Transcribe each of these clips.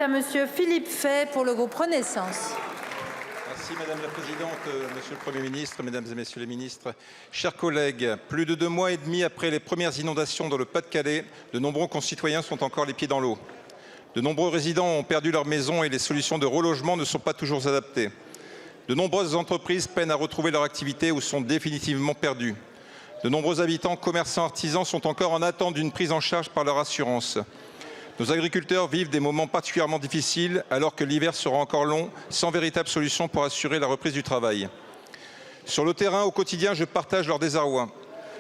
À Monsieur Philippe Fay pour le groupe Renaissance. Merci Madame la Présidente, Monsieur le Premier ministre, Mesdames et Messieurs les ministres. Chers collègues, plus de 2 mois et demi après les premières inondations dans le Pas-de-Calais, de nombreux concitoyens sont encore les pieds dans l'eau. De nombreux résidents ont perdu leur maison et les solutions de relogement ne sont pas toujours adaptées. De nombreuses entreprises peinent à retrouver leur activité ou sont définitivement perdues. De nombreux habitants, commerçants, artisans sont encore en attente d'une prise en charge par leur assurance. Nos agriculteurs vivent des moments particulièrement difficiles alors que l'hiver sera encore long, sans véritable solution pour assurer la reprise du travail. Sur le terrain, au quotidien, je partage leur désarroi.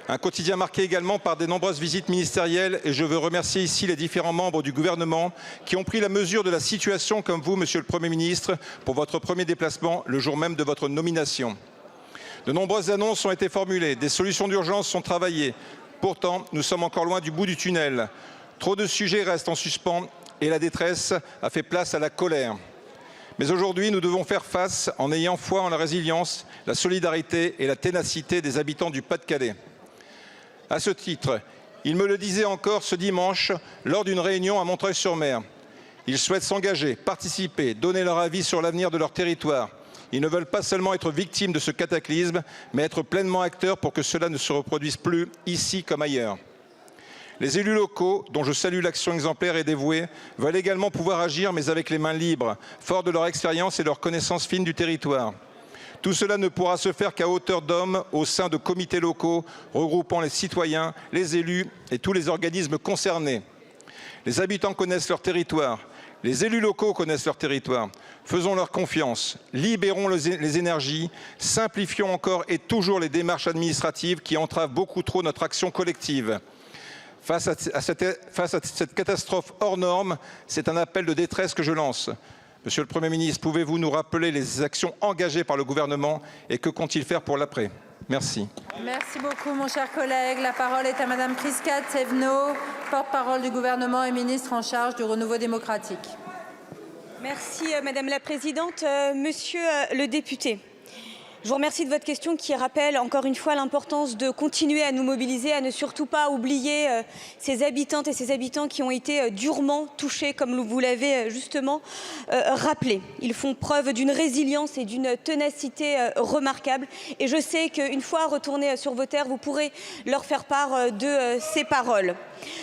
Un quotidien marqué également par de nombreuses visites ministérielles et je veux remercier ici les différents membres du gouvernement qui ont pris la mesure de la situation comme vous, Monsieur le Premier ministre, pour votre premier déplacement le jour même de votre nomination. De nombreuses annonces ont été formulées, des solutions d'urgence sont travaillées. Pourtant, nous sommes encore loin du bout du tunnel. Trop de sujets restent en suspens et la détresse a fait place à la colère. Mais aujourd'hui, nous devons faire face en ayant foi en la résilience, la solidarité et la ténacité des habitants du Pas-de-Calais. À ce titre, ils me le disaient encore ce dimanche lors d'une réunion à Montreuil-sur-Mer. Ils souhaitent s'engager, participer, donner leur avis sur l'avenir de leur territoire. Ils ne veulent pas seulement être victimes de ce cataclysme, mais être pleinement acteurs pour que cela ne se reproduise plus ici comme ailleurs. Les élus locaux, dont je salue l'action exemplaire et dévouée, veulent également pouvoir agir, mais avec les mains libres, forts de leur expérience et leur connaissance fine du territoire. Tout cela ne pourra se faire qu'à hauteur d'homme, au sein de comités locaux, regroupant les citoyens, les élus et tous les organismes concernés. Les habitants connaissent leur territoire, les élus locaux connaissent leur territoire. Faisons leur confiance, libérons les énergies, simplifions encore et toujours les démarches administratives qui entravent beaucoup trop notre action collective. Face à cette catastrophe hors norme, c'est un appel de détresse que je lance. Monsieur le Premier ministre, pouvez-vous nous rappeler les actions engagées par le gouvernement et que compte-t-il faire pour l'après? Merci. Merci beaucoup, mon cher collègue. La parole est à Madame Prisca Thévenot, porte-parole du gouvernement et ministre en charge du renouveau démocratique. Merci Madame la Présidente. Monsieur le député, je vous remercie de votre question qui rappelle encore une fois l'importance de continuer à nous mobiliser, à ne surtout pas oublier ces habitantes et ces habitants qui ont été durement touchés, comme vous l'avez justement rappelé. Ils font preuve d'une résilience et d'une ténacité remarquable. Et je sais qu'une fois retournés sur vos terres, vous pourrez leur faire part de ces paroles.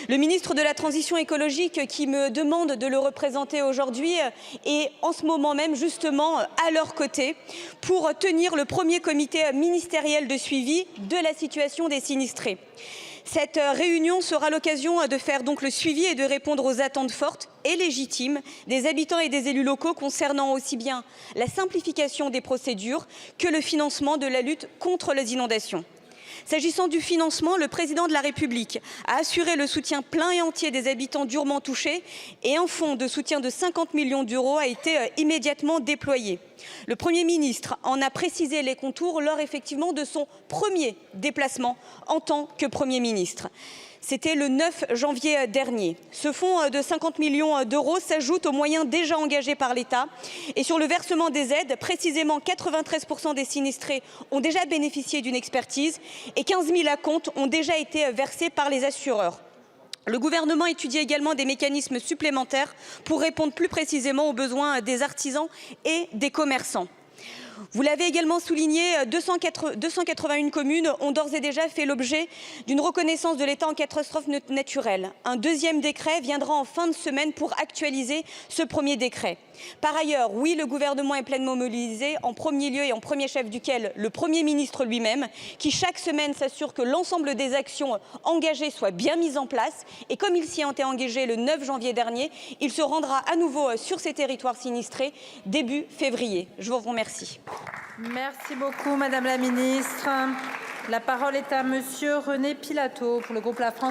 Le ministre de la Transition écologique qui me demande de le représenter aujourd'hui est en ce moment même justement à leur côté pour tenir le premier comité ministériel de suivi de la situation des sinistrés. Cette réunion sera l'occasion de faire donc le suivi et de répondre aux attentes fortes et légitimes des habitants et des élus locaux concernant aussi bien la simplification des procédures que le financement de la lutte contre les inondations. S'agissant du financement, le président de la République a assuré le soutien plein et entier des habitants durement touchés et un fonds de soutien de 50 millions d'euros a été immédiatement déployé. Le Premier ministre en a précisé les contours lors effectivement de son premier déplacement en tant que Premier ministre. C'était le 9 janvier dernier. Ce fonds de 50 millions d'euros s'ajoute aux moyens déjà engagés par l'État. Et sur le versement des aides, précisément 93% des sinistrés ont déjà bénéficié d'une expertise et 15 000 acomptes ont déjà été versés par les assureurs. Le gouvernement étudie également des mécanismes supplémentaires pour répondre plus précisément aux besoins des artisans et des commerçants. Vous l'avez également souligné, 281 communes ont d'ores et déjà fait l'objet d'une reconnaissance de l'état en catastrophe naturelle. Un deuxième décret viendra en fin de semaine pour actualiser ce premier décret. Par ailleurs, oui, le gouvernement est pleinement mobilisé, en premier lieu et en premier chef duquel le Premier ministre lui-même, qui chaque semaine s'assure que l'ensemble des actions engagées soient bien mises en place. Et comme il s'y était engagé le 9 janvier dernier, il se rendra à nouveau sur ces territoires sinistrés début février. Je vous remercie. Merci beaucoup, Madame la Ministre. La parole est à Monsieur René Pilato pour le groupe La France.